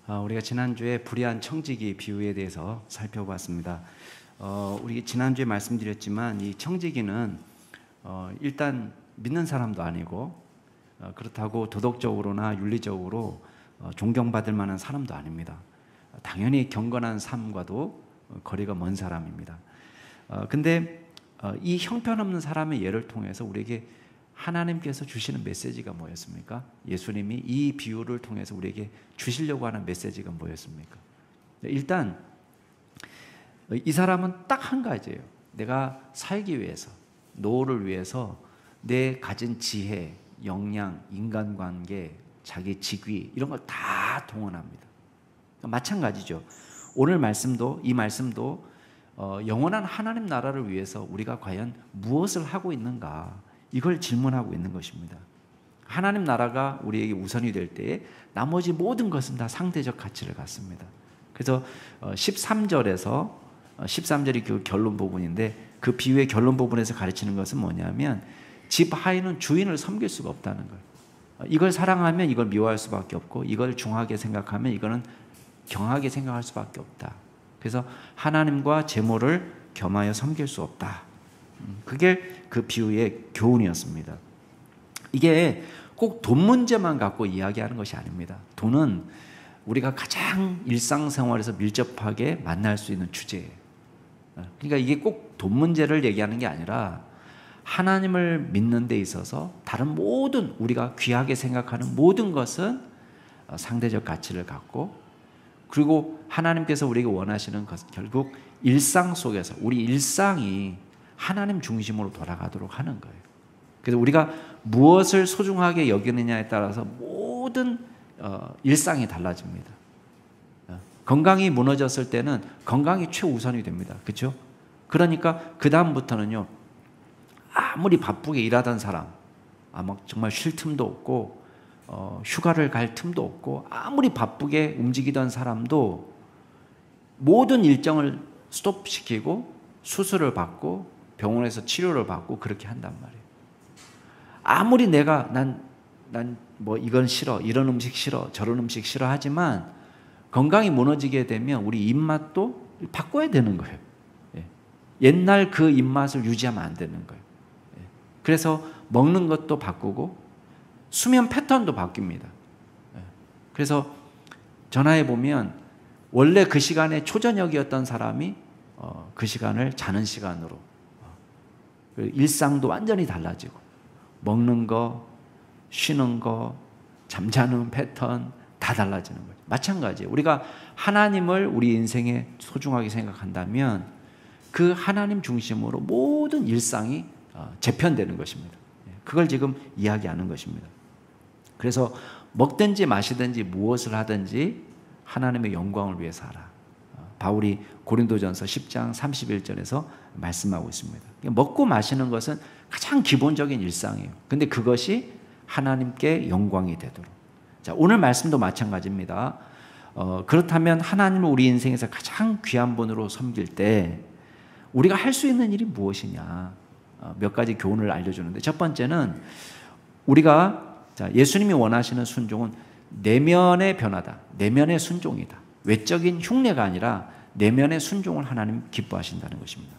우리가 지난주에 불의한 청지기 비유에 대해서 살펴봤습니다. 우리 지난주에 말씀드렸지만 이 청지기는 일단 믿는 사람도 아니고 그렇다고 도덕적으로나 윤리적으로 존경받을 만한 사람도 아닙니다. 당연히 경건한 삶과도 거리가 먼 사람입니다. 근데 이 형편없는 사람의 예를 통해서 우리에게 하나님께서 주시는 메시지가 뭐였습니까? 예수님이 이 비유를 통해서 우리에게 주시려고 하는 메시지가 뭐였습니까? 일단 이 사람은 딱 한 가지예요. 내가 살기 위해서, 노후를 위해서 내 가진 지혜, 역량, 인간관계, 자기 직위 이런 걸 다 동원합니다. 마찬가지죠. 오늘 말씀도 이 말씀도 영원한 하나님 나라를 위해서 우리가 과연 무엇을 하고 있는가, 이걸 질문하고 있는 것입니다. 하나님 나라가 우리에게 우선이 될 때에 나머지 모든 것은 다 상대적 가치를 갖습니다. 그래서 13절이 그 결론 부분인데, 그 비유의 결론 부분에서 가르치는 것은 뭐냐면 집 하인은 주인을 섬길 수가 없다는 거예요. 이걸 사랑하면 이걸 미워할 수밖에 없고, 이걸 중하게 생각하면 이거는 경하게 생각할 수밖에 없다. 그래서 하나님과 재물을 겸하여 섬길 수 없다. 그게 그 비유의 교훈이었습니다. 이게 꼭 돈 문제만 갖고 이야기하는 것이 아닙니다. 돈은 우리가 가장 일상생활에서 밀접하게 만날 수 있는 주제예요. 그러니까 이게 꼭 돈 문제를 얘기하는 게 아니라 하나님을 믿는 데 있어서 다른 모든, 우리가 귀하게 생각하는 모든 것은 상대적 가치를 갖고, 그리고 하나님께서 우리에게 원하시는 것은 결국 일상 속에서 우리 일상이 하나님 중심으로 돌아가도록 하는 거예요. 그래서 우리가 무엇을 소중하게 여기느냐에 따라서 모든 일상이 달라집니다. 건강이 무너졌을 때는 건강이 최우선이 됩니다. 그렇죠? 그러니까 그 다음부터는요, 아무리 바쁘게 일하던 사람, 아마 정말 쉴 틈도 없고 휴가를 갈 틈도 없고 아무리 바쁘게 움직이던 사람도 모든 일정을 스톱시키고 수술을 받고 병원에서 치료를 받고 그렇게 한단 말이에요. 아무리 내가 난 뭐 이건 싫어, 이런 음식 싫어, 저런 음식 싫어 하지만 건강이 무너지게 되면 우리 입맛도 바꿔야 되는 거예요. 옛날 그 입맛을 유지하면 안 되는 거예요. 그래서 먹는 것도 바꾸고 수면 패턴도 바뀝니다. 그래서 전화해 보면 원래 그 시간에 초저녁이었던 사람이 그 시간을 자는 시간으로, 일상도 완전히 달라지고, 먹는 거, 쉬는 거, 잠자는 패턴 다 달라지는 거죠. 마찬가지예요. 우리가 하나님을 우리 인생에 소중하게 생각한다면 그 하나님 중심으로 모든 일상이 재편되는 것입니다. 그걸 지금 이야기하는 것입니다. 그래서 먹든지 마시든지 무엇을 하든지 하나님의 영광을 위해서 하라. 바울이 고린도전서 10장 31절에서 말씀하고 있습니다. 먹고 마시는 것은 가장 기본적인 일상이에요. 근데 그것이 하나님께 영광이 되도록. 자, 오늘 말씀도 마찬가지입니다. 그렇다면 하나님을 우리 인생에서 가장 귀한 분으로 섬길 때 우리가 할 수 있는 일이 무엇이냐, 몇 가지 교훈을 알려주는데, 첫 번째는 우리가 예수님이 원하시는 순종은 내면의 변화다, 내면의 순종이다. 외적인 흉내가 아니라 내면의 순종을 하나님 기뻐하신다는 것입니다.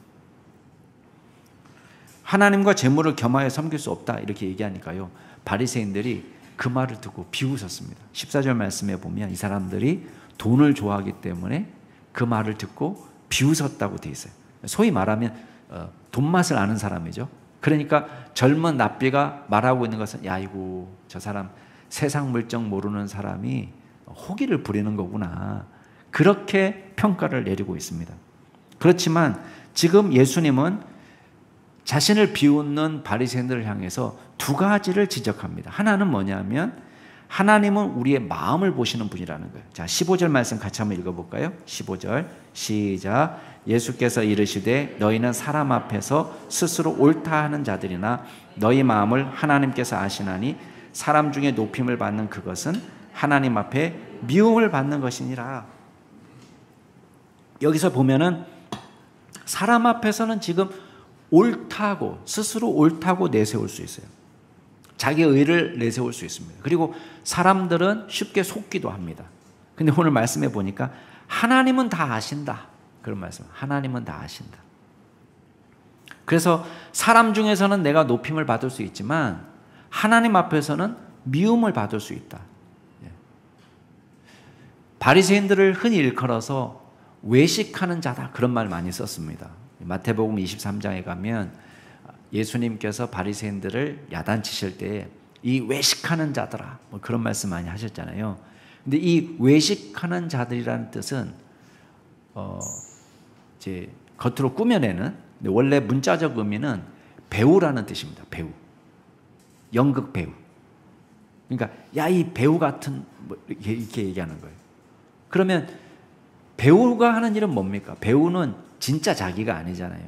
하나님과 재물을 겸하여 섬길 수 없다 이렇게 얘기하니까요, 바리새인들이 그 말을 듣고 비웃었습니다. 14절 말씀에 보면 이 사람들이 돈을 좋아하기 때문에 그 말을 듣고 비웃었다고 돼 있어요. 소위 말하면 돈 맛을 아는 사람이죠. 그러니까 젊은 납비가 말하고 있는 것은, 야, 이거 저 사람 세상 물정 모르는 사람이 호기를 부리는 거구나, 그렇게 평가를 내리고 있습니다. 그렇지만 지금 예수님은 자신을 비웃는 바리새인들을 향해서 두 가지를 지적합니다. 하나는 뭐냐면 하나님은 우리의 마음을 보시는 분이라는 거예요. 자, 15절 말씀 같이 한번 읽어볼까요? 15절 시작. 예수께서 이르시되 너희는 사람 앞에서 스스로 옳다 하는 자들이나 너희 마음을 하나님께서 아시나니 사람 중에 높임을 받는 그것은 하나님 앞에 미움을 받는 것이니라. 여기서 보면은 사람 앞에서는 지금 옳다고, 스스로 옳다고 내세울 수 있어요. 자기 의를 내세울 수 있습니다. 그리고 사람들은 쉽게 속기도 합니다. 근데 오늘 말씀해 보니까 하나님은 다 아신다. 그런 말씀. 하나님은 다 아신다. 그래서 사람 중에서는 내가 높임을 받을 수 있지만 하나님 앞에서는 미움을 받을 수 있다. 바리새인들을 흔히 일컬어서 외식하는 자다. 그런 말 많이 썼습니다. 마태복음 23장에 가면 예수님께서 바리새인들을 야단치실 때 이 외식하는 자들아 뭐 그런 말씀 많이 하셨잖아요. 근데 이 외식하는 자들이라는 뜻은 이제 겉으로 꾸며내는, 원래 문자적 의미는 배우라는 뜻입니다. 배우, 연극 배우. 그러니까 야 이 배우 같은 뭐 이렇게 얘기하는 거예요. 그러면 배우가 하는 일은 뭡니까? 배우는 진짜 자기가 아니잖아요.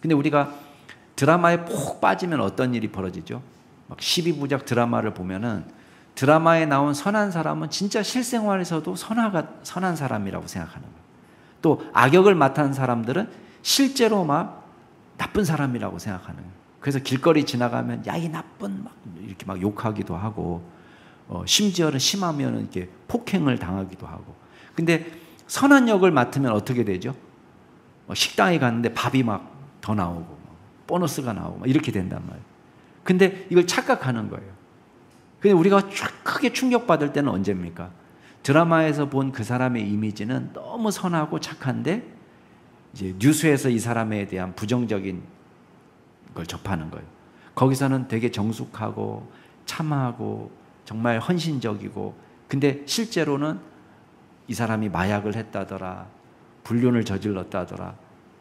근데 우리가 드라마에 푹 빠지면 어떤 일이 벌어지죠? 막 12부작 드라마를 보면은 드라마에 나온 선한 사람은 진짜 실생활에서도 선한 사람이라고 생각하는 거예요. 또 악역을 맡은 사람들은 실제로 막 나쁜 사람이라고 생각하는 거예요. 그래서 길거리 지나가면 야 이 나쁜 막 이렇게 막 욕하기도 하고 심지어는 심하면 이렇게 폭행을 당하기도 하고. 근데 선한 역을 맡으면 어떻게 되죠? 식당에 갔는데 밥이 막 더 나오고 보너스가 나오고 이렇게 된단 말이에요. 근데 이걸 착각하는 거예요. 근데 우리가 크게 충격받을 때는 언제입니까? 드라마에서 본 그 사람의 이미지는 너무 선하고 착한데 이제 뉴스에서 이 사람에 대한 부정적인 걸 접하는 거예요. 거기서는 되게 정숙하고 참하고 정말 헌신적이고, 근데 실제로는 이 사람이 마약을 했다더라, 불륜을 저질렀다더라.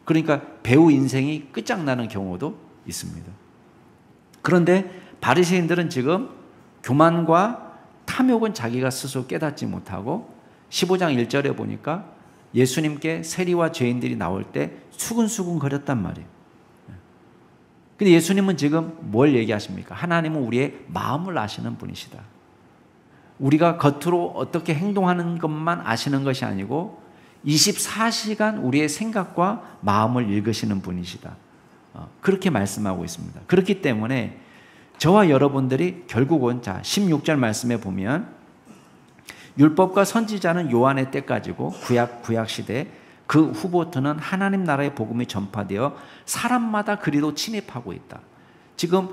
그러니까 배우 인생이 끝장나는 경우도 있습니다. 그런데 바리새인들은 지금 교만과 탐욕은 자기가 스스로 깨닫지 못하고 15장 1절에 보니까 예수님께 세리와 죄인들이 나올 때 수근수근 거렸단 말이에요. 근데 예수님은 지금 뭘 얘기하십니까? 하나님은 우리의 마음을 아시는 분이시다. 우리가 겉으로 어떻게 행동하는 것만 아시는 것이 아니고 24시간 우리의 생각과 마음을 읽으시는 분이시다. 그렇게 말씀하고 있습니다. 그렇기 때문에 저와 여러분들이 결국은 16절 말씀에 보면 율법과 선지자는 요한의 때까지고 구약 시대 그 후부터는 하나님 나라의 복음이 전파되어 사람마다 그리로 침입하고 있다. 지금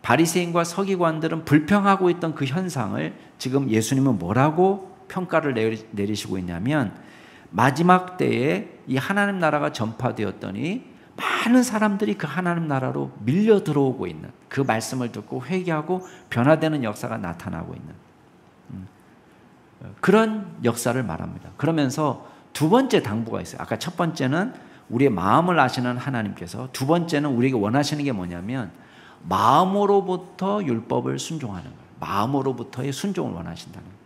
바리새인과 서기관들은 불평하고 있던 그 현상을 지금 예수님은 뭐라고 평가를 내리시고 있냐면, 마지막 때에 이 하나님 나라가 전파되었더니 많은 사람들이 그 하나님 나라로 밀려 들어오고 있는, 그 말씀을 듣고 회개하고 변화되는 역사가 나타나고 있는 그런 역사를 말합니다. 그러면서 두 번째 당부가 있어요. 아까 첫 번째는 우리의 마음을 아시는 하나님께서, 두 번째는 우리에게 원하시는 게 뭐냐면 마음으로부터 율법을 순종하는 거예요. 마음으로부터의 순종을 원하신다는 거예요.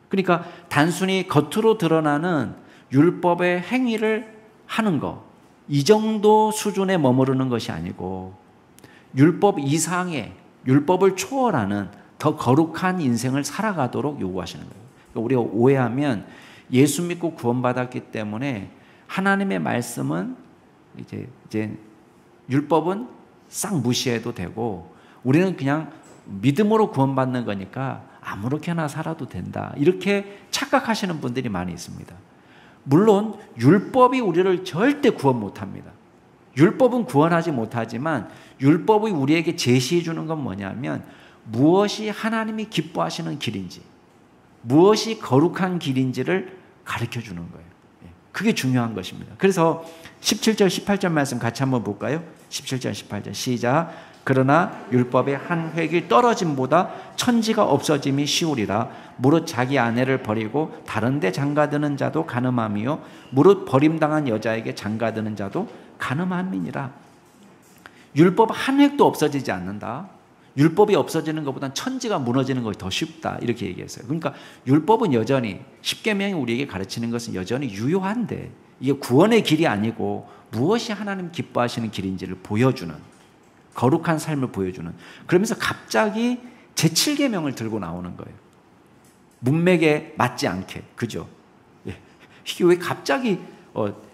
그러니까 단순히 겉으로 드러나는 율법의 행위를 하는 것, 이 정도 수준에 머무르는 것이 아니고 율법 이상의, 율법을 초월하는 더 거룩한 인생을 살아가도록 요구하시는 거예요. 그러니까 우리가 오해하면 예수 믿고 구원받았기 때문에 하나님의 말씀은 이제 율법은 싹 무시해도 되고 우리는 그냥 믿음으로 구원받는 거니까 아무렇게나 살아도 된다, 이렇게 착각하시는 분들이 많이 있습니다. 물론 율법이 우리를 절대 구원 못합니다. 율법은 구원하지 못하지만 율법이 우리에게 제시해 주는 건 뭐냐면 무엇이 하나님이 기뻐하시는 길인지, 무엇이 거룩한 길인지를 가르쳐 주는 거예요. 그게 중요한 것입니다. 그래서 17절 18절 말씀 같이 한번 볼까요? 17절 18절 시작. 그러나 율법의 한 획일 떨어짐보다 천지가 없어짐이 쉬우리라. 무릇 자기 아내를 버리고 다른 데 장가드는 자도 간음함이요 무릇 버림당한 여자에게 장가드는 자도 간음함이니라. 율법 한 획도 없어지지 않는다. 율법이 없어지는 것보다는 천지가 무너지는 것이 더 쉽다, 이렇게 얘기했어요. 그러니까 율법은 여전히, 십계명이 우리에게 가르치는 것은 여전히 유효한데 이게 구원의 길이 아니고 무엇이 하나님 기뻐하시는 길인지를 보여주는, 거룩한 삶을 보여주는, 그러면서 갑자기 제7계명을 들고 나오는 거예요. 문맥에 맞지 않게. 그죠? 이게 왜 갑자기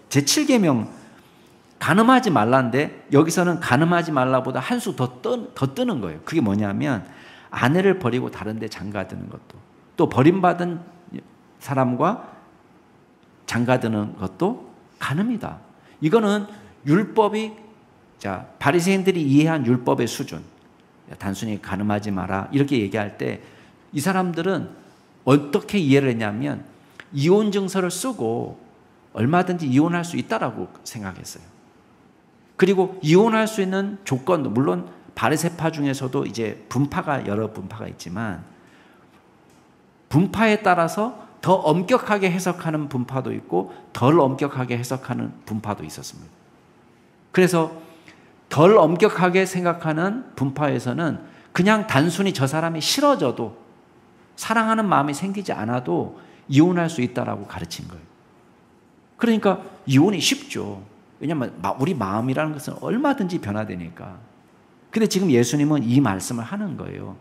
제7계명 간음하지 말라는데 여기서는 간음하지 말라보다 한 수 더 뜨는 거예요. 그게 뭐냐면 아내를 버리고 다른 데 장가드는 것도, 또 버림받은 사람과 장가드는 것도 간음이다. 이거는 율법이, 자, 바리새인들이 이해한 율법의 수준, 단순히 간음하지 마라 이렇게 얘기할 때 이 사람들은 어떻게 이해를 했냐면 이혼 증서를 쓰고 얼마든지 이혼할 수 있다라고 생각했어요. 그리고 이혼할 수 있는 조건도, 물론 바리새파 중에서도 이제 분파가 여러 분파가 있지만 분파에 따라서 더 엄격하게 해석하는 분파도 있고 덜 엄격하게 해석하는 분파도 있었습니다. 그래서 덜 엄격하게 생각하는 분파에서는 그냥 단순히 저 사람이 싫어져도, 사랑하는 마음이 생기지 않아도 이혼할 수 있다라고 가르친 거예요. 그러니까 이혼이 쉽죠. 왜냐하면 우리 마음이라는 것은 얼마든지 변화되니까. 근데 지금 예수님은 이 말씀을 하는 거예요.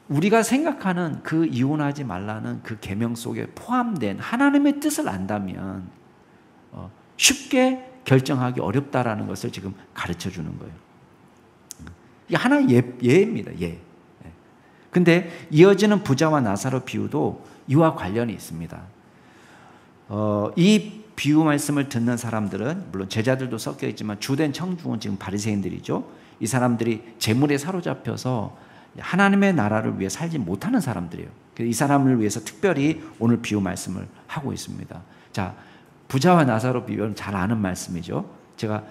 우리가 생각하는 그 이혼하지 말라는 그 계명 속에 포함된 하나님의 뜻을 안다면 쉽게 결정하기 어렵다라는 것을 지금 가르쳐 주는 거예요. 이게 하나의 예입니다. 예. 근데 이어지는 부자와 나사로 비유도 이와 관련이 있습니다. 이 비유 말씀을 듣는 사람들은, 물론 제자들도 섞여 있지만 주된 청중은 지금 바리새인들이죠. 이 사람들이 재물에 사로잡혀서 하나님의 나라를 위해 살지 못하는 사람들이에요. 이 사람을 위해서 특별히 오늘 비유 말씀을 하고 있습니다. 자, 부자와 나사로 비유는 잘 아는 말씀이죠. 제가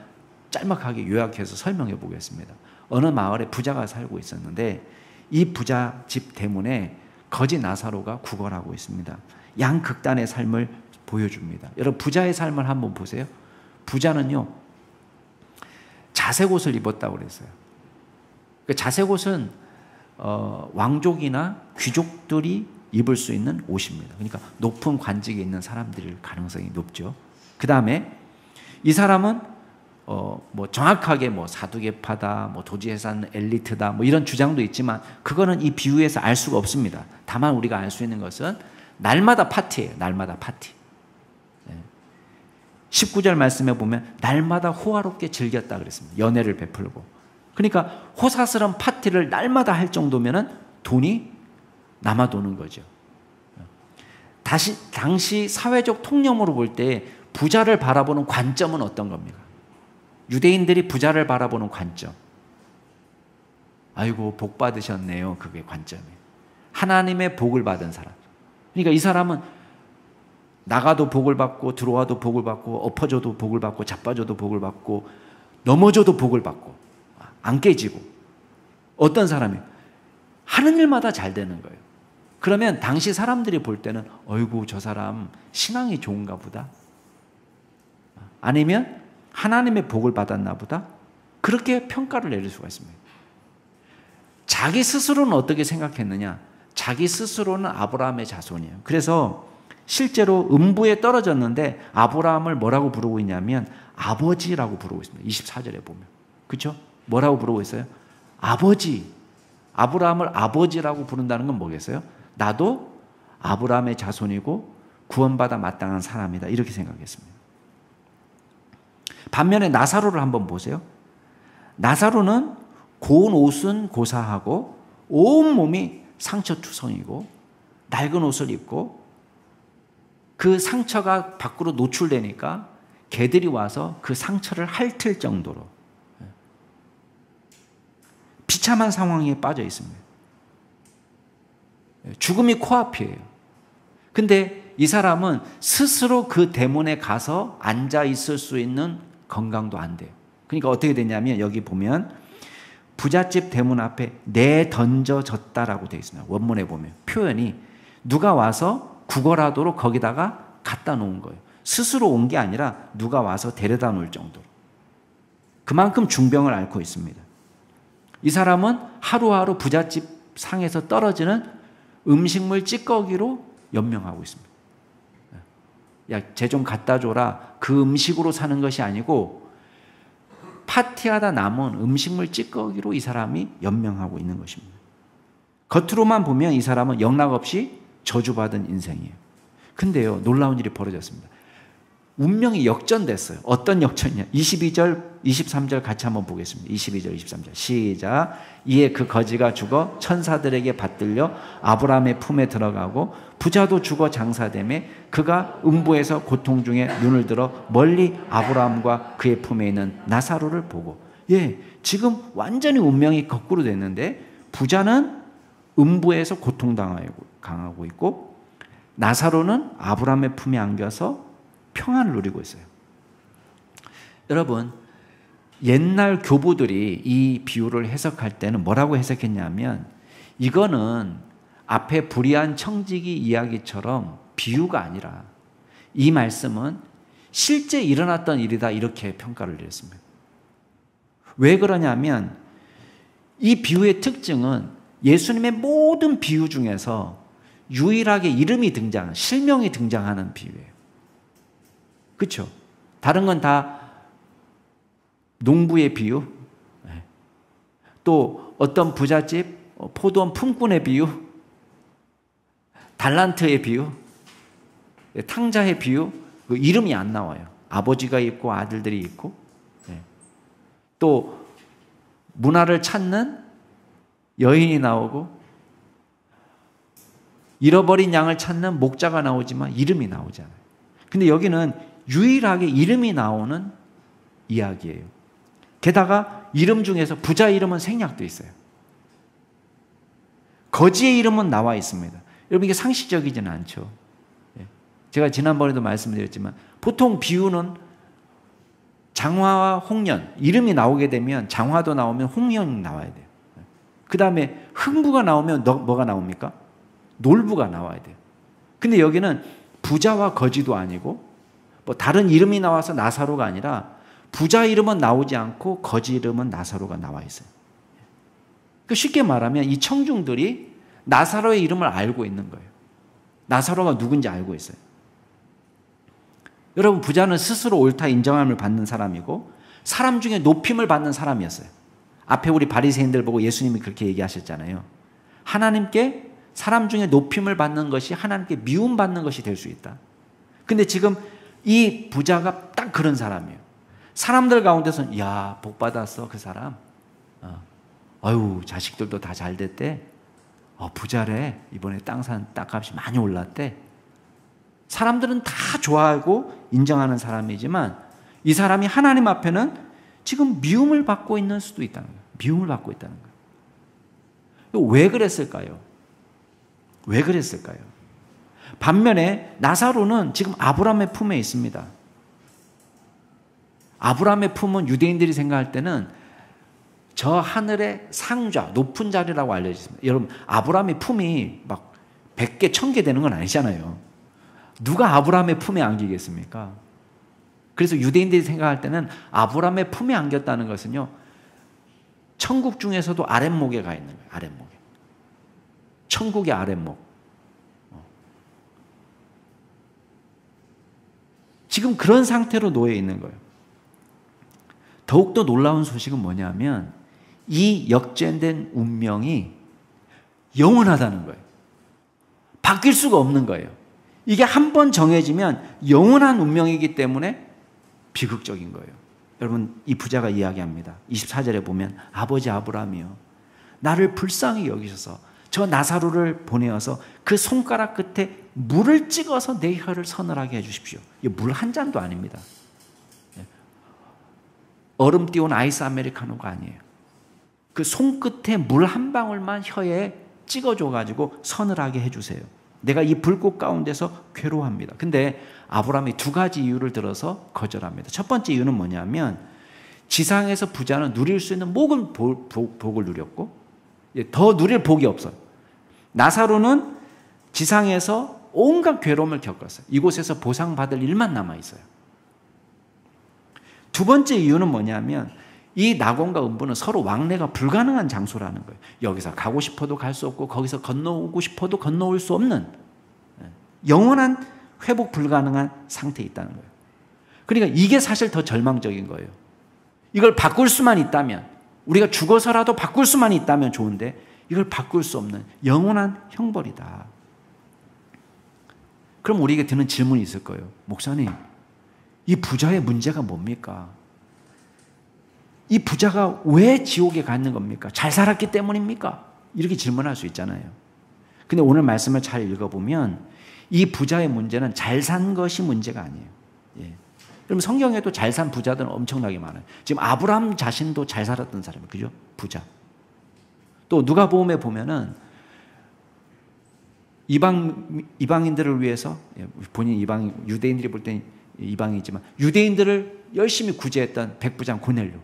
짤막하게 요약해서 설명해 보겠습니다. 어느 마을에 부자가 살고 있었는데 이 부자 집 대문에 거지 나사로가 구걸하고 있습니다. 양극단의 삶을 보여줍니다. 여러분, 부자의 삶을 한번 보세요. 부자는요, 자색 옷을 입었다고 그랬어요. 그 자색 옷은 왕족이나 귀족들이 입을 수 있는 옷입니다. 그러니까 높은 관직에 있는 사람들일 가능성이 높죠. 그 다음에 이 사람은 뭐 정확하게 뭐 사두개파다, 뭐 도지해산 엘리트다, 뭐 이런 주장도 있지만 그거는 이 비유에서 알 수가 없습니다. 다만 우리가 알 수 있는 것은 날마다 파티예요. 날마다 파티. 19절 말씀에 보면 날마다 호화롭게 즐겼다 그랬습니다. 연애를 베풀고. 그러니까 호사스러운 파티를 날마다 할 정도면은 돈이 남아도는 거죠. 당시 사회적 통념으로 볼 때 부자를 바라보는 관점은 어떤 겁니까? 유대인들이 부자를 바라보는 관점. 아이고, 복 받으셨네요. 그게 관점이에요. 하나님의 복을 받은 사람. 그러니까 이 사람은 나가도 복을 받고 들어와도 복을 받고 엎어져도 복을 받고 자빠져도 복을 받고 넘어져도 복을 받고 안 깨지고. 어떤 사람이 하는 일마다 잘 되는 거예요. 그러면 당시 사람들이 볼 때는 어이구, 저 사람 신앙이 좋은가 보다. 아니면 하나님의 복을 받았나 보다. 그렇게 평가를 내릴 수가 있습니다. 자기 스스로는 어떻게 생각했느냐? 자기 스스로는 아브라함의 자손이에요. 그래서 실제로 음부에 떨어졌는데 아브라함을 뭐라고 부르고 있냐면 아버지라고 부르고 있습니다. 24절에 보면. 그렇죠? 뭐라고 부르고 있어요? 아버지. 아브라함을 아버지라고 부른다는 건 뭐겠어요? 나도 아브라함의 자손이고 구원받아 마땅한 사람이다. 이렇게 생각했습니다. 반면에 나사로를 한번 보세요. 나사로는 고운 옷은 고사하고 온몸이 상처투성이고 낡은 옷을 입고 그 상처가 밖으로 노출되니까 개들이 와서 그 상처를 핥을 정도로 비참한 상황에 빠져 있습니다. 죽음이 코앞이에요. 근데 이 사람은 스스로 그 대문에 가서 앉아 있을 수 있는 건강도 안 돼요. 그러니까 어떻게 되냐면 여기 보면 부잣집 대문 앞에 내던져졌다라고 되어 있습니다. 원문에 보면 표현이 누가 와서 구걸하도록 거기다가 갖다 놓은 거예요. 스스로 온 게 아니라 누가 와서 데려다 놓을 정도로. 그만큼 중병을 앓고 있습니다. 이 사람은 하루하루 부잣집 상에서 떨어지는 음식물 찌꺼기로 연명하고 있습니다. 야, 쟤 좀 갖다 줘라. 그 음식으로 사는 것이 아니고 파티하다 남은 음식물 찌꺼기로 이 사람이 연명하고 있는 것입니다. 겉으로만 보면 이 사람은 영락없이 저주받은 인생이에요. 근데요, 놀라운 일이 벌어졌습니다. 운명이 역전됐어요. 어떤 역전이냐? 22절, 23절 같이 한번 보겠습니다. 22절, 23절. 시작. 이에 그 거지가 죽어 천사들에게 받들려 아브라함의 품에 들어가고 부자도 죽어 장사되매 그가 음부에서 고통 중에 눈을 들어 멀리 아브라함과 그의 품에 있는 나사로를 보고. 예, 지금 완전히 운명이 거꾸로 됐는데 부자는 음부에서 고통당하고 있고 나사로는 아브라함의 품에 안겨서 평안을 누리고 있어요. 여러분, 옛날 교부들이 이 비유를 해석할 때는 뭐라고 해석했냐면 이거는 앞에 불의한 청지기 이야기처럼 비유가 아니라 이 말씀은 실제 일어났던 일이다 이렇게 평가를 내렸습니다. 왜 그러냐면 이 비유의 특징은 예수님의 모든 비유 중에서 유일하게 이름이 실명이 등장하는 비유예요. 그렇죠? 다른 건 다 농부의 비유, 또 어떤 부잣집 포도원 품꾼의 비유, 달란트의 비유, 탕자의 비유, 그 이름이 안 나와요. 아버지가 있고 아들들이 있고, 또 문화를 찾는 여인이 나오고 잃어버린 양을 찾는 목자가 나오지만 이름이 나오잖아요. 근데 여기는 유일하게 이름이 나오는 이야기예요. 게다가 이름 중에서 부자 이름은 생략돼 있어요. 거지의 이름은 나와 있습니다. 여러분 이게 상식적이지는 않죠. 제가 지난번에도 말씀드렸지만 보통 비유는 장화와 홍련 이름이 나오게 되면 장화도 나오면 홍련이 나와야 돼요. 그 다음에 흥부가 나오면 뭐가 나옵니까? 놀부가 나와야 돼요. 근데 여기는 부자와 거지도 아니고 뭐 다른 이름이 나와서 나사로가 아니라 부자 이름은 나오지 않고 거지 이름은 나사로가 나와 있어요. 쉽게 말하면 이 청중들이 나사로의 이름을 알고 있는 거예요. 나사로가 누군지 알고 있어요. 여러분 부자는 스스로 옳다 인정함을 받는 사람이고 사람 중에 높임을 받는 사람이었어요. 앞에 우리 바리새인들 보고 예수님이 그렇게 얘기하셨잖아요. 하나님께 사람 중에 높임을 받는 것이 하나님께 미움받는 것이 될 수 있다. 근데 지금 이 부자가 딱 그런 사람이에요. 사람들 가운데서는 야, 복 받았어 그 사람. 아유 자식들도 다 잘 됐대. 부자래. 이번에 땅값이 많이 올랐대. 사람들은 다 좋아하고 인정하는 사람이지만 이 사람이 하나님 앞에는 지금 미움을 받고 있는 수도 있다는 거예요. 미움을 받고 있다는 거예요. 왜 그랬을까요? 왜 그랬을까요? 반면에 나사로는 지금 아브라함의 품에 있습니다. 아브라함의 품은 유대인들이 생각할 때는 저 하늘의 상좌, 높은 자리라고 알려져 있습니다. 여러분, 아브라함의 품이 막 100개, 1000개 되는 건 아니잖아요. 누가 아브라함의 품에 안기겠습니까? 그래서 유대인들이 생각할 때는 아브라함의 품에 안겼다는 것은요, 천국 중에서도 아랫목에 가 있는 거예요. 아랫목에. 천국의 아랫목. 지금 그런 상태로 놓여 있는 거예요. 더욱더 놀라운 소식은 뭐냐면 이 역전된 운명이 영원하다는 거예요. 바뀔 수가 없는 거예요. 이게 한 번 정해지면 영원한 운명이기 때문에 비극적인 거예요. 여러분 이 부자가 이야기합니다. 24절에 보면 아버지 아브라함이요 나를 불쌍히 여기셔서 저 나사로를 보내어서 그 손가락 끝에 물을 찍어서 내 혀를 서늘하게 해주십시오. 물 한 잔도 아닙니다. 얼음 띄운 아이스 아메리카노가 아니에요. 그 손끝에 물 한 방울만 혀에 찍어줘가지고 서늘하게 해주세요. 내가 이 불꽃 가운데서 괴로워합니다. 근데 아브라함이 두 가지 이유를 들어서 거절합니다. 첫 번째 이유는 뭐냐면 지상에서 부자는 누릴 수 있는 모든 복을 누렸고 더 누릴 복이 없어요. 나사로는 지상에서 온갖 괴로움을 겪었어요. 이곳에서 보상받을 일만 남아있어요. 두 번째 이유는 뭐냐면 이 낙원과 음부는 서로 왕래가 불가능한 장소라는 거예요. 여기서 가고 싶어도 갈 수 없고 거기서 건너오고 싶어도 건너올 수 없는 영원한 회복 불가능한 상태에 있다는 거예요. 그러니까 이게 사실 더 절망적인 거예요. 이걸 바꿀 수만 있다면 우리가 죽어서라도 바꿀 수만 있다면 좋은데 이걸 바꿀 수 없는 영원한 형벌이다. 그럼 우리에게 드는 질문이 있을 거예요. 목사님, 이 부자의 문제가 뭡니까? 이 부자가 왜 지옥에 갔는 겁니까? 잘 살았기 때문입니까? 이렇게 질문할 수 있잖아요. 근데 오늘 말씀을 잘 읽어보면 이 부자의 문제는 잘 산 것이 문제가 아니에요. 예. 그럼 성경에도 잘 산 부자들은 엄청나게 많아요. 지금 아브라함 자신도 잘 살았던 사람이에요. 그죠? 부자. 또 누가복음에 보면은 이방인들을 위해서, 본인 유대인들이 볼 때는 이방이지만 유대인들을 열심히 구제했던 백부장 고넬료,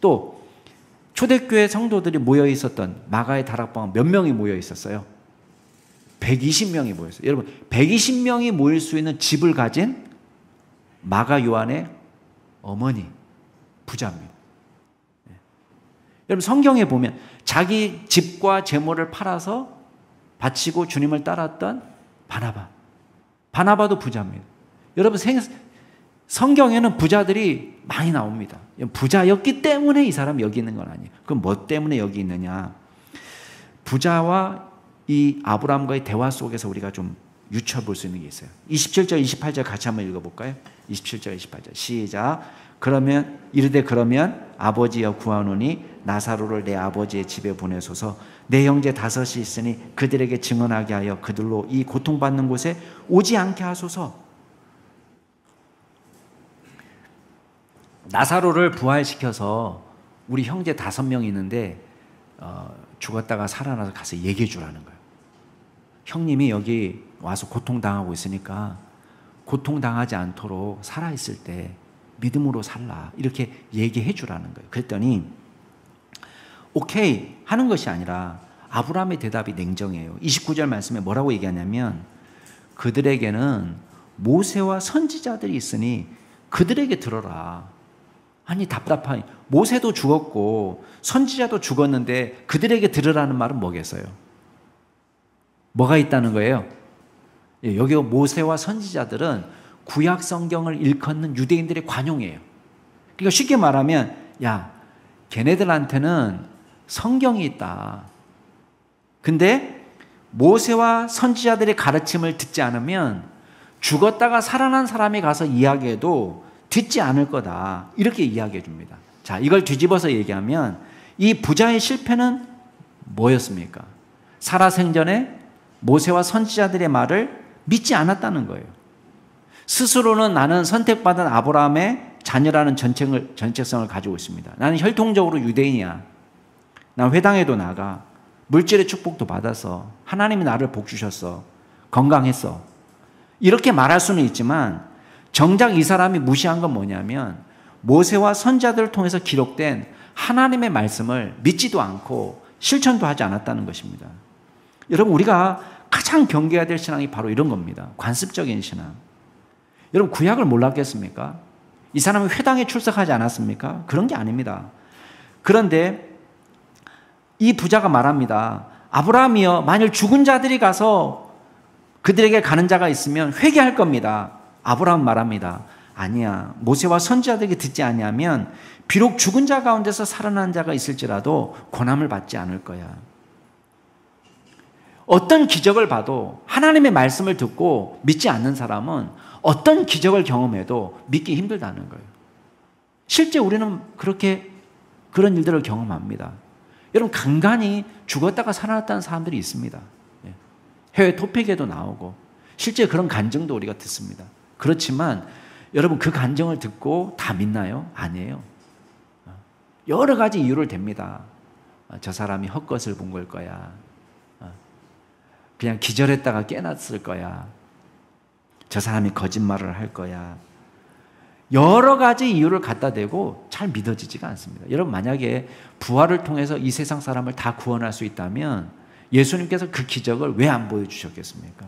또 초대교회 성도들이 모여 있었던 마가의 다락방 몇 명이 모여 있었어요? 120명이 모였어요. 여러분, 120명이 모일 수 있는 집을 가진 마가 요한의 어머니, 부자입니다. 여러분, 성경에 보면 자기 집과 재물을 팔아서 바치고 주님을 따랐던 바나바도 부자입니다. 여러분, 성경에는 부자들이 많이 나옵니다. 부자였기 때문에 이 사람이 여기 있는 건 아니에요. 그럼 뭐 때문에 여기 있느냐? 부자와 이 아브라함과의 대화 속에서 우리가 좀 유추해 볼 수 있는 게 있어요. 27절, 28절 같이 한번 읽어볼까요? 27절, 28절 시작. 그러면 아버지여 구하노니 나사로를 내 아버지의 집에 보내소서. 내 형제 5이 있으니 그들에게 증언하게 하여 그들로 이 고통받는 곳에 오지 않게 하소서. 나사로를 부활시켜서 우리 형제 5명이 있는데 죽었다가 살아나서 가서 얘기해 주라는 거예요. 형님이 여기 와서 고통당하고 있으니까 고통당하지 않도록 살아있을 때 믿음으로 살라, 이렇게 얘기해 주라는 거예요. 그랬더니 오케이 하는 것이 아니라 아브라함의 대답이 냉정해요. 29절 말씀에 뭐라고 얘기하냐면 그들에게는 모세와 선지자들이 있으니 그들에게 들어라. 아니, 답답하니 모세도 죽었고 선지자도 죽었는데 그들에게 들으라는 말은 뭐겠어요? 뭐가 있다는 거예요? 여기 모세와 선지자들은 구약 성경을 일컫는 유대인들의 관용이에요. 그러니까 쉽게 말하면 야, 걔네들한테는 성경이 있다. 근데 모세와 선지자들의 가르침을 듣지 않으면 죽었다가 살아난 사람이 가서 이야기해도 듣지 않을 거다. 이렇게 이야기해 줍니다. 자, 이걸 뒤집어서 얘기하면 이 부자의 실패는 뭐였습니까? 살아생전에 모세와 선지자들의 말을 믿지 않았다는 거예요. 스스로는 나는 선택받은 아브라함의 자녀라는 정체성을 가지고 있습니다. 나는 혈통적으로 유대인이야. 난 회당에도 나가. 물질의 축복도 받아서 하나님이 나를 복 주셨어. 건강했어. 이렇게 말할 수는 있지만 정작 이 사람이 무시한 건 뭐냐면 모세와 선지자들을 통해서 기록된 하나님의 말씀을 믿지도 않고 실천도 하지 않았다는 것입니다. 여러분, 우리가 가장 경계해야 될 신앙이 바로 이런 겁니다. 관습적인 신앙. 여러분, 구약을 몰랐겠습니까? 이 사람은 회당에 출석하지 않았습니까? 그런 게 아닙니다. 그런데 이 부자가 말합니다. 아브라함이여, 만일 죽은 자들이 가서 그들에게 가는 자가 있으면 회개할 겁니다. 아브라함 말합니다. 아니야. 모세와 선지자들에게 듣지 아니하면 비록 죽은 자 가운데서 살아난 자가 있을지라도 고난을 받지 않을 거야. 어떤 기적을 봐도 하나님의 말씀을 듣고 믿지 않는 사람은 어떤 기적을 경험해도 믿기 힘들다는 거예요. 실제 우리는 그런 일들을 경험합니다. 여러분, 간간히 죽었다가 살아났다는 사람들이 있습니다. 해외 토픽에도 나오고 실제 그런 간증도 우리가 듣습니다. 그렇지만 여러분, 그 간증을 듣고 다 믿나요? 아니에요. 여러 가지 이유를 댑니다. 저 사람이 헛것을 본 걸 거야. 그냥 기절했다가 깨났을 거야. 저 사람이 거짓말을 할 거야. 여러 가지 이유를 갖다 대고 잘 믿어지지가 않습니다. 여러분, 만약에 부활을 통해서 이 세상 사람을 다 구원할 수 있다면 예수님께서 그 기적을 왜 안 보여주셨겠습니까?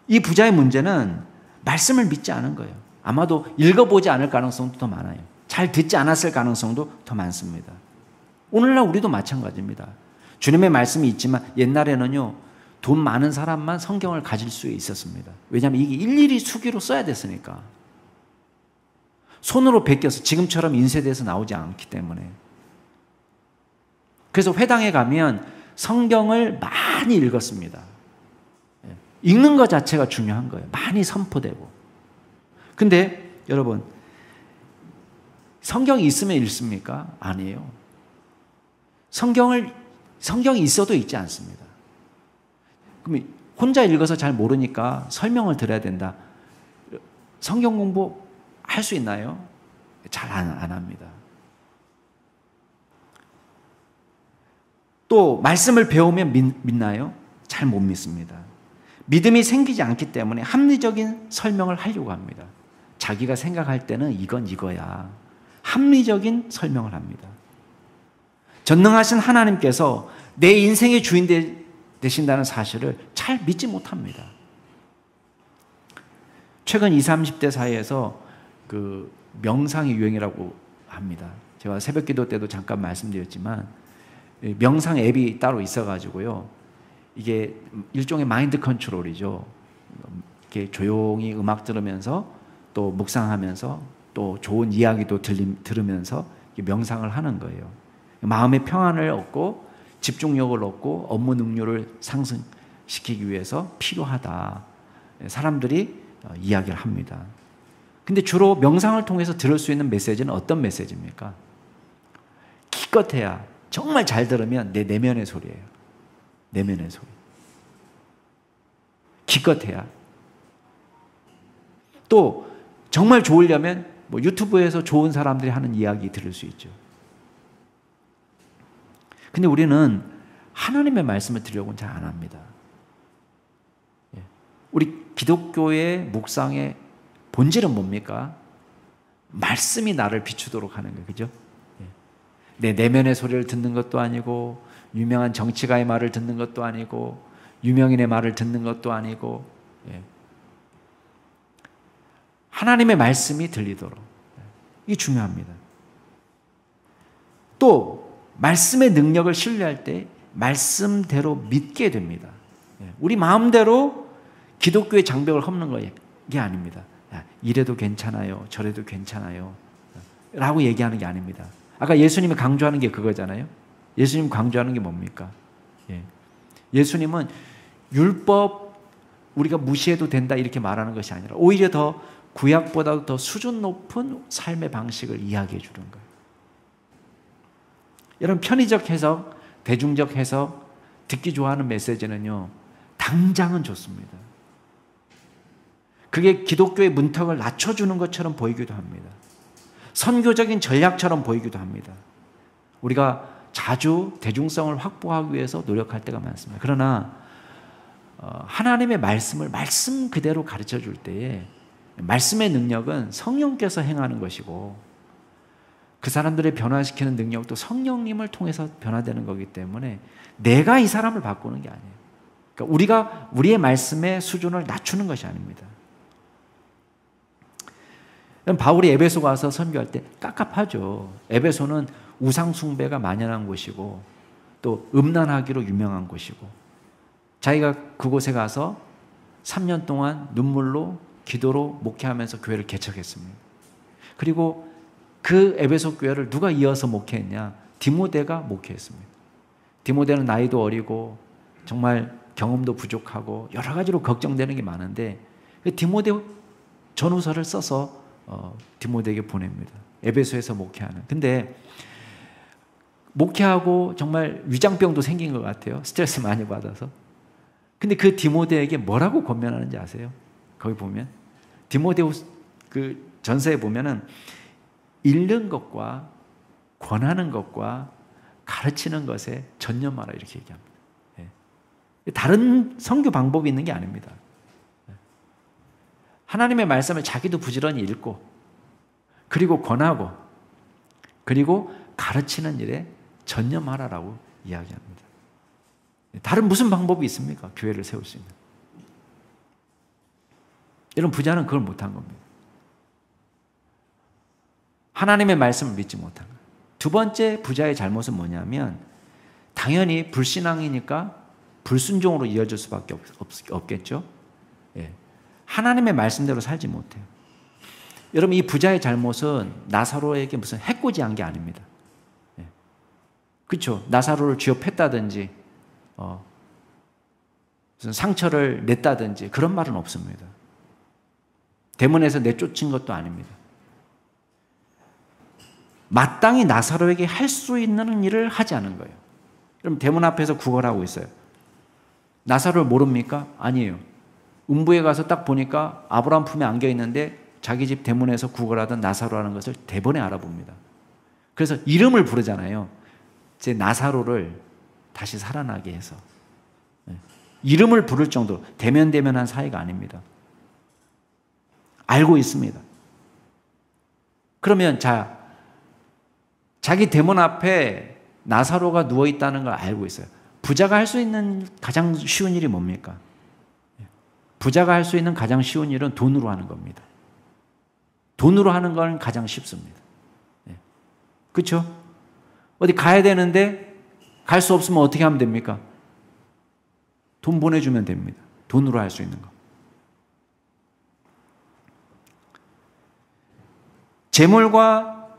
이 부자의 문제는 말씀을 믿지 않은 거예요. 아마도 읽어보지 않을 가능성도 더 많아요. 잘 듣지 않았을 가능성도 더 많습니다. 오늘날 우리도 마찬가지입니다. 주님의 말씀이 있지만 옛날에는요, 돈 많은 사람만 성경을 가질 수 있었습니다. 왜냐하면 이게 일일이 수기로 써야 됐으니까. 손으로 베껴서 지금처럼 인쇄돼서 나오지 않기 때문에. 그래서 회당에 가면 성경을 많이 읽었습니다. 읽는 것 자체가 중요한 거예요. 많이 선포되고. 근데 여러분, 성경이 있으면 읽습니까? 아니에요. 성경이 있어도 읽지 않습니다. 그럼 혼자 읽어서 잘 모르니까 설명을 들어야 된다. 성경 공부 할 수 있나요? 잘 안 합니다. 또 말씀을 배우면 믿나요? 잘 못 믿습니다. 믿음이 생기지 않기 때문에 합리적인 설명을 하려고 합니다. 자기가 생각할 때는 이건 이거야. 합리적인 설명을 합니다. 전능하신 하나님께서 내 인생의 주인 되신다는 사실을 잘 믿지 못합니다. 최근 20, 30대 사이에서 그 명상의 유행이라고 합니다. 제가 새벽 기도 때도 잠깐 말씀드렸지만 명상 앱이 따로 있어가지고요. 이게 일종의 마인드 컨트롤이죠. 이렇게 조용히 음악 들으면서 또 묵상하면서 또 좋은 이야기도 들으면서 명상을 하는 거예요. 마음의 평안을 얻고 집중력을 얻고 업무 능률을 상승시키기 위해서 필요하다. 사람들이 이야기를 합니다. 근데 주로 명상을 통해서 들을 수 있는 메시지는 어떤 메시지입니까? 기껏해야 정말 잘 들으면 내 내면의 소리예요. 내면의 소리. 기껏해야. 또 정말 좋으려면 뭐 유튜브에서 좋은 사람들이 하는 이야기 들을 수 있죠. 근데 우리는 하나님의 말씀을 들으려고는 잘 안 합니다. 우리 기독교의 묵상의 본질은 뭡니까? 말씀이 나를 비추도록 하는 거예요. 그죠? 내 내면의 소리를 듣는 것도 아니고 유명한 정치가의 말을 듣는 것도 아니고 유명인의 말을 듣는 것도 아니고 하나님의 말씀이 들리도록. 이게 중요합니다. 또 말씀의 능력을 신뢰할 때 말씀대로 믿게 됩니다. 우리 마음대로 기독교의 장벽을 험는 게 아닙니다. 이래도 괜찮아요. 저래도 괜찮아요. 라고 얘기하는 게 아닙니다. 아까 예수님이 강조하는 게 그거잖아요. 예수님 강조하는 게 뭡니까? 예수님은 율법 우리가 무시해도 된다 이렇게 말하는 것이 아니라 오히려 더 구약보다도 더 수준 높은 삶의 방식을 이야기해 주는 거예요. 여러분 편의적 해석, 대중적 해석, 듣기 좋아하는 메시지는요. 당장은 좋습니다. 그게 기독교의 문턱을 낮춰주는 것처럼 보이기도 합니다. 선교적인 전략처럼 보이기도 합니다. 우리가 자주 대중성을 확보하기 위해서 노력할 때가 많습니다. 그러나 하나님의 말씀을 말씀 그대로 가르쳐 줄 때에 말씀의 능력은 성령께서 행하는 것이고 그 사람들을 변화시키는 능력도 성령님을 통해서 변화되는 거기 때문에 내가 이 사람을 바꾸는 게 아니에요. 그러니까 우리가 우리의 말씀의 수준을 낮추는 것이 아닙니다. 바울이 에베소 가서 선교할 때 깝깝하죠. 에베소는 우상 숭배가 만연한 곳이고 또 음란하기로 유명한 곳이고 자기가 그곳에 가서 3년 동안 눈물로 기도로 목회하면서 교회를 개척했습니다. 그리고 그 에베소 교회를 누가 이어서 목회했냐? 디모데가 목회했습니다. 디모데는 나이도 어리고 정말 경험도 부족하고 여러 가지로 걱정되는 게 많은데 디모데 전후서를 써서 디모데에게 보냅니다. 에베소에서 목회하는. 근데 목회하고 정말 위장병도 생긴 것 같아요. 스트레스 많이 받아서. 근데 그 디모데에게 뭐라고 권면하는지 아세요? 거기 보면 디모데후서 그 전서에 보면은 읽는 것과 권하는 것과 가르치는 것에 전념하라 이렇게 얘기합니다. 다른 선교 방법이 있는 게 아닙니다. 하나님의 말씀을 자기도 부지런히 읽고 그리고 권하고 그리고 가르치는 일에 전념하라라고 이야기합니다. 다른 무슨 방법이 있습니까? 교회를 세울 수 있는. 이런 부자는 그걸 못한 겁니다. 하나님의 말씀을 믿지 못한 거예요. 두 번째 부자의 잘못은 뭐냐면 당연히 불신앙이니까 불순종으로 이어질 수밖에 없겠죠. 하나님의 말씀대로 살지 못해요. 여러분 이 부자의 잘못은 나사로에게 무슨 해코지한 게 아닙니다. 그렇죠. 나사로를 쥐어 팼다든지 무슨 상처를 냈다든지 그런 말은 없습니다. 대문에서 내쫓은 것도 아닙니다. 마땅히 나사로에게 할 수 있는 일을 하지 않은 거예요. 그럼 대문 앞에서 구걸하고 있어요. 나사로를 모릅니까? 아니에요. 음부에 가서 딱 보니까 아브라함 품에 안겨 있는데 자기 집 대문에서 구걸하던 나사로라는 것을 대번에 알아봅니다. 그래서 이름을 부르잖아요. 제 나사로를 다시 살아나게 해서. 이름을 부를 정도로 대면대면한 사이가 아닙니다. 알고 있습니다. 그러면 자기 대문 앞에 나사로가 누워있다는 걸 알고 있어요. 부자가 할 수 있는 가장 쉬운 일이 뭡니까? 부자가 할 수 있는 가장 쉬운 일은 돈으로 하는 겁니다. 돈으로 하는 건 가장 쉽습니다. 그렇죠? 어디 가야 되는데 갈 수 없으면 어떻게 하면 됩니까? 돈 보내주면 됩니다. 돈으로 할 수 있는 거. 재물과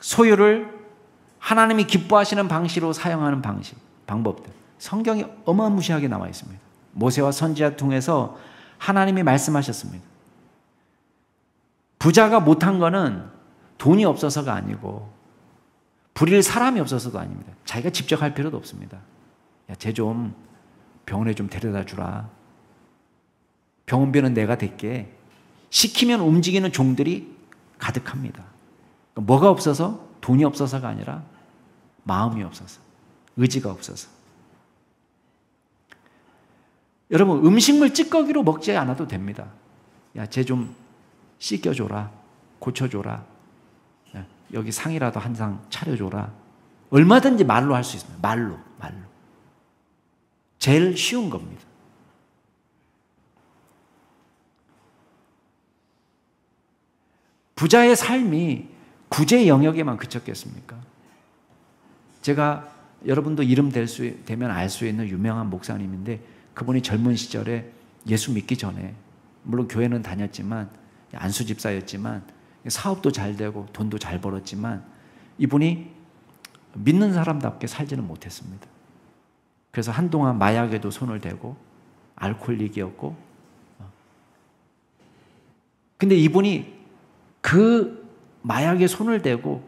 소유를 하나님이 기뻐하시는 방식으로 사용하는 방법들. 성경이 어마무시하게 나와 있습니다. 모세와 선지자 통해서 하나님이 말씀하셨습니다. 부자가 못한 거는 돈이 없어서가 아니고 부릴 사람이 없어서도 아닙니다. 자기가 직접 할 필요도 없습니다. 야, 쟤 좀 병원에 좀 데려다 주라. 병원비는 내가 댈게. 시키면 움직이는 종들이 가득합니다. 그러니까 뭐가 없어서? 돈이 없어서가 아니라 마음이 없어서, 의지가 없어서. 여러분, 음식물 찌꺼기로 먹지 않아도 됩니다. 야, 쟤 좀 씻겨줘라. 고쳐줘라. 야, 여기 상이라도 한 상 차려줘라. 얼마든지 말로 할 수 있습니다. 말로. 제일 쉬운 겁니다. 부자의 삶이 구제 영역에만 그쳤겠습니까? 제가 여러분도 이름 되면 알 수 있는 유명한 목사님인데 그분이 젊은 시절에 예수 믿기 전에 물론 교회는 다녔지만 안수 집사였지만 사업도 잘 되고 돈도 잘 벌었지만 이분이 믿는 사람답게 살지는 못했습니다. 그래서 한동안 마약에도 손을 대고 알코올릭이었고 근데 이분이 그 마약에 손을 대고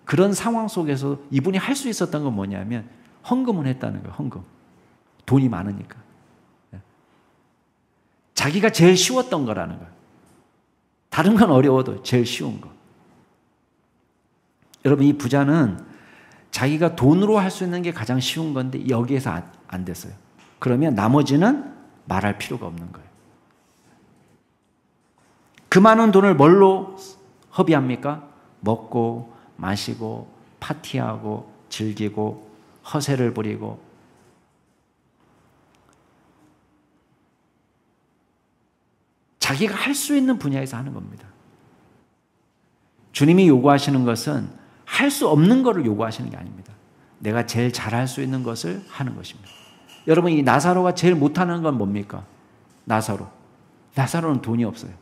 그런 상황 속에서 이분이 할 수 있었던 건 뭐냐면 헌금을 했다는 거예요. 헌금. 돈이 많으니까. 자기가 제일 쉬웠던 거라는 거예요. 다른 건 어려워도 제일 쉬운 거. 여러분, 이 부자는 자기가 돈으로 할 수 있는 게 가장 쉬운 건데 여기에서 안 됐어요. 그러면 나머지는 말할 필요가 없는 거예요. 그 많은 돈을 뭘로 허비합니까? 먹고 마시고 파티하고 즐기고 허세를 부리고 자기가 할 수 있는 분야에서 하는 겁니다. 주님이 요구하시는 것은 할 수 없는 것을 요구하시는 게 아닙니다. 내가 제일 잘할 수 있는 것을 하는 것입니다. 여러분, 이 나사로가 제일 못하는 건 뭡니까? 나사로는 돈이 없어요.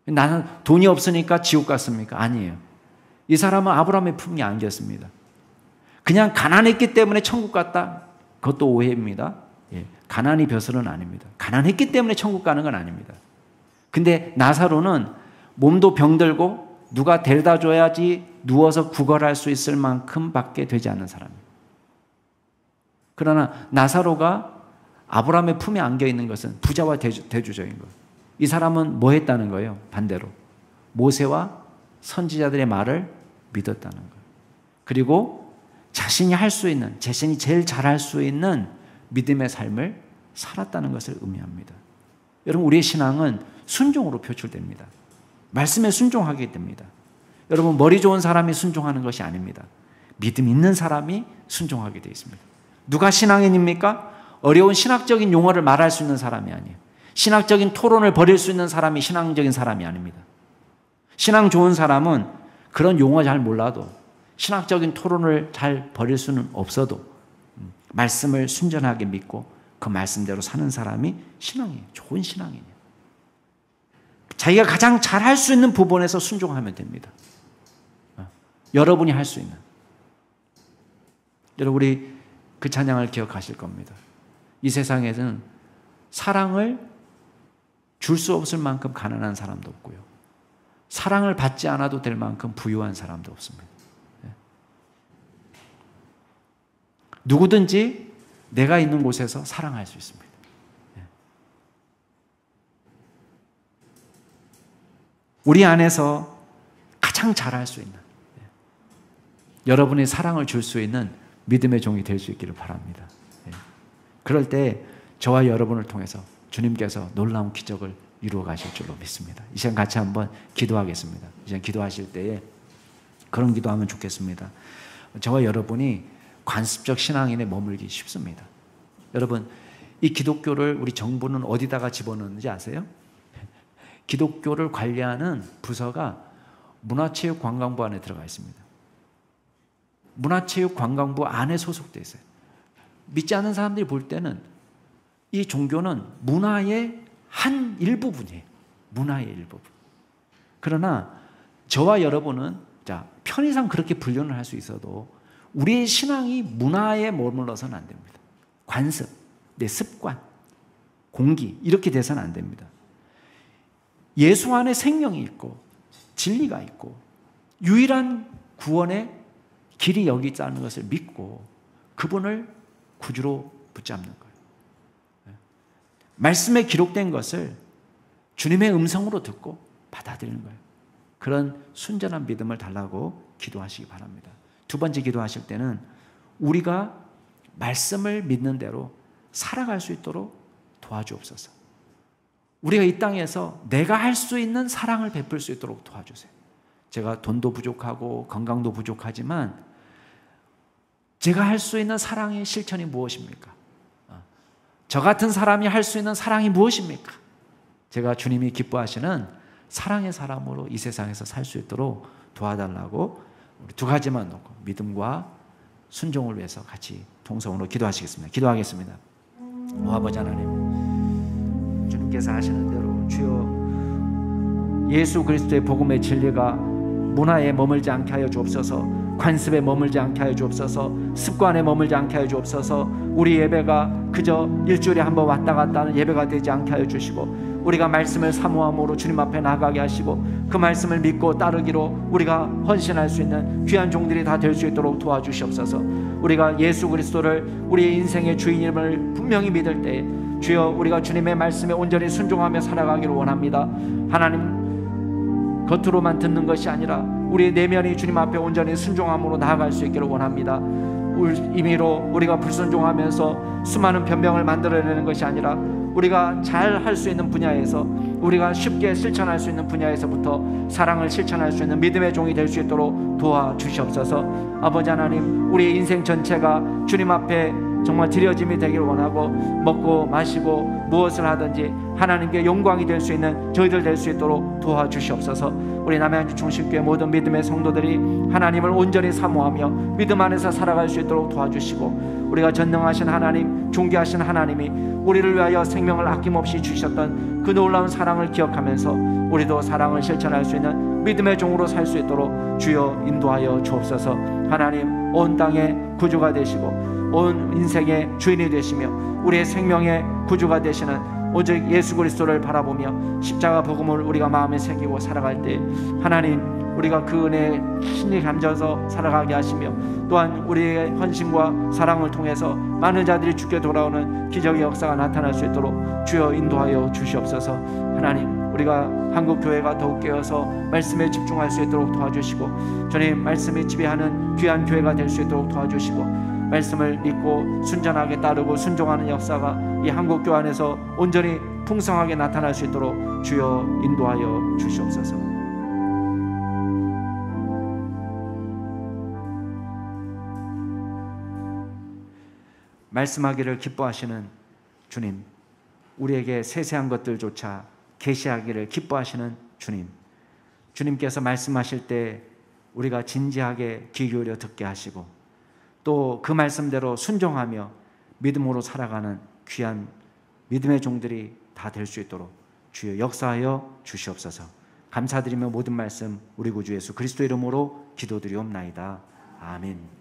나는 돈이 없으니까 지옥 갔습니까? 아니에요. 이 사람은 아브라함의 품에 안겼습니다. 그냥 가난했기 때문에 천국 갔다? 그것도 오해입니다. 가난이 벼슬은 아닙니다. 가난했기 때문에 천국 가는 건 아닙니다. 근데 나사로는 몸도 병들고 누가 데려다 줘야지 누워서 구걸할 수 있을 만큼 밖에 되지 않는 사람이에요. 그러나 나사로가 아브라함의 품에 안겨 있는 것은 부자와 대주적인 거예요. 이 사람은 뭐 했다는 거예요? 반대로 모세와 선지자들의 말을 믿었다는 거예요. 그리고 자신이 할 수 있는, 자신이 제일 잘할 수 있는 믿음의 삶을 살았다는 것을 의미합니다. 여러분, 우리의 신앙은 순종으로 표출됩니다. 말씀에 순종하게 됩니다. 여러분, 머리 좋은 사람이 순종하는 것이 아닙니다. 믿음 있는 사람이 순종하게 되어 있습니다. 누가 신앙인입니까? 어려운 신학적인 용어를 말할 수 있는 사람이 아니에요. 신학적인 토론을 벌일 수 있는 사람이 신앙적인 사람이 아닙니다. 신앙 좋은 사람은 그런 용어 잘 몰라도 신학적인 토론을 잘 벌일 수는 없어도 말씀을 순전하게 믿고 그 말씀대로 사는 사람이 신앙이에요. 좋은 신앙이에요. 자기가 가장 잘할 수 있는 부분에서 순종하면 됩니다. 여러분이 할 수 있는. 여러분, 우리 그 찬양을 기억하실 겁니다. 이 세상에는 사랑을 줄 수 없을 만큼 가난한 사람도 없고요, 사랑을 받지 않아도 될 만큼 부유한 사람도 없습니다. 누구든지 내가 있는 곳에서 사랑할 수 있습니다. 우리 안에서 가장 잘할 수 있는, 여러분이 사랑을 줄 수 있는 믿음의 종이 될 수 있기를 바랍니다. 그럴 때 저와 여러분을 통해서 주님께서 놀라운 기적을 이루어 가실 줄로 믿습니다. 이 시간 같이 한번 기도하겠습니다. 이 시간 기도하실 때에 그런 기도하면 좋겠습니다. 저와 여러분이 관습적 신앙인에 머물기 쉽습니다. 여러분, 이 기독교를 우리 정부는 어디다가 집어넣는지 아세요? 기독교를 관리하는 부서가 문화체육관광부 안에 들어가 있습니다. 문화체육관광부 안에 소속되어 있어요. 믿지 않는 사람들이 볼 때는 이 종교는 문화의 한 일부분이에요. 문화의 일부분. 그러나 저와 여러분은 편의상 그렇게 분류를 할 수 있어도 우리의 신앙이 문화에 머물러서는 안 됩니다. 관습, 내 습관, 공기 이렇게 돼서는 안 됩니다. 예수 안에 생명이 있고 진리가 있고 유일한 구원의 길이 여기 있다는 것을 믿고 그분을 구주로 붙잡는 거예요. 말씀에 기록된 것을 주님의 음성으로 듣고 받아들이는 거예요. 그런 순전한 믿음을 달라고 기도하시기 바랍니다. 두 번째 기도하실 때는 우리가 말씀을 믿는 대로 살아갈 수 있도록 도와주옵소서. 우리가 이 땅에서 내가 할 수 있는 사랑을 베풀 수 있도록 도와주세요. 제가 돈도 부족하고 건강도 부족하지만 제가 할 수 있는 사랑의 실천이 무엇입니까? 저 같은 사람이 할 수 있는 사랑이 무엇입니까? 제가 주님이 기뻐하시는 사랑의 사람으로 이 세상에서 살 수 있도록 도와달라고 우리 두 가지만 놓고 믿음과 순종을 위해서 같이 통성으로 기도하시겠습니다. 기도하겠습니다. 오 아버지 하나님, 주님께서 하시는 대로 주여 예수 그리스도의 복음의 진리가 문화에 머물지 않게 하여 주옵소서. 관습에 머물지 않게 하여 주옵소서. 습관에 머물지 않게 하여 주옵소서. 우리 예배가 그저 일주일에 한 번 왔다 갔다 하는 예배가 되지 않게 하여 주시고 우리가 말씀을 사모함으로 주님 앞에 나가게 하시고 그 말씀을 믿고 따르기로 우리가 헌신할 수 있는 귀한 종들이 다 될 수 있도록 도와주시옵소서. 우리가 예수 그리스도를 우리의 인생의 주인임을 분명히 믿을 때에 주여 우리가 주님의 말씀에 온전히 순종하며 살아가기를 원합니다. 하나님, 겉으로만 듣는 것이 아니라 우리의 내면이 주님 앞에 온전히 순종함으로 나아갈 수 있기를 원합니다. 임의로 우리가 불순종하면서 수많은 변명을 만들어내는 것이 아니라 우리가 잘 할 수 있는 분야에서 우리가 쉽게 실천할 수 있는 분야에서부터 사랑을 실천할 수 있는 믿음의 종이 될 수 있도록 도와주시옵소서. 아버지 하나님, 우리의 인생 전체가 주님 앞에 정말 드려짐이 되길 원하고 먹고 마시고 무엇을 하든지 하나님께 영광이 될 수 있는 저희들 될 수 있도록 도와주시옵소서. 우리 남양주 중심교회 모든 믿음의 성도들이 하나님을 온전히 사모하며 믿음 안에서 살아갈 수 있도록 도와주시고 우리가 전능하신 하나님, 존귀하신 하나님이 우리를 위하여 생명을 아낌없이 주셨던 그 놀라운 사랑을 기억하면서 우리도 사랑을 실천할 수 있는 믿음의 종으로 살 수 있도록 주여 인도하여 주옵소서. 하나님, 온 땅의 구주가 되시고 온 인생의 주인이 되시며 우리의 생명의 구주가 되시는 오직 예수 그리스도를 바라보며 십자가 복음을 우리가 마음에 새기고 살아갈 때 하나님, 우리가 그 은혜에 신이 감져서 살아가게 하시며 또한 우리의 헌신과 사랑을 통해서 많은 자들이 주께 돌아오는 기적의 역사가 나타날 수 있도록 주여 인도하여 주시옵소서. 하나님, 우리가 한국교회가 더욱 깨어서 말씀에 집중할 수 있도록 도와주시고 주님 말씀이 지배하는 귀한 교회가 될 수 있도록 도와주시고 말씀을 믿고 순전하게 따르고 순종하는 역사가 이 한국교회 안에서 온전히 풍성하게 나타날 수 있도록 주여 인도하여 주시옵소서. 말씀하기를 기뻐하시는 주님, 우리에게 세세한 것들조차 계시하기를 기뻐하시는 주님, 주님께서 말씀하실 때 우리가 진지하게 귀 기울여 듣게 하시고 또 그 말씀대로 순종하며 믿음으로 살아가는 귀한 믿음의 종들이 다 될 수 있도록 주여 역사하여 주시옵소서. 감사드리며 모든 말씀 우리 구주 예수 그리스도 이름으로 기도드리옵나이다. 아멘.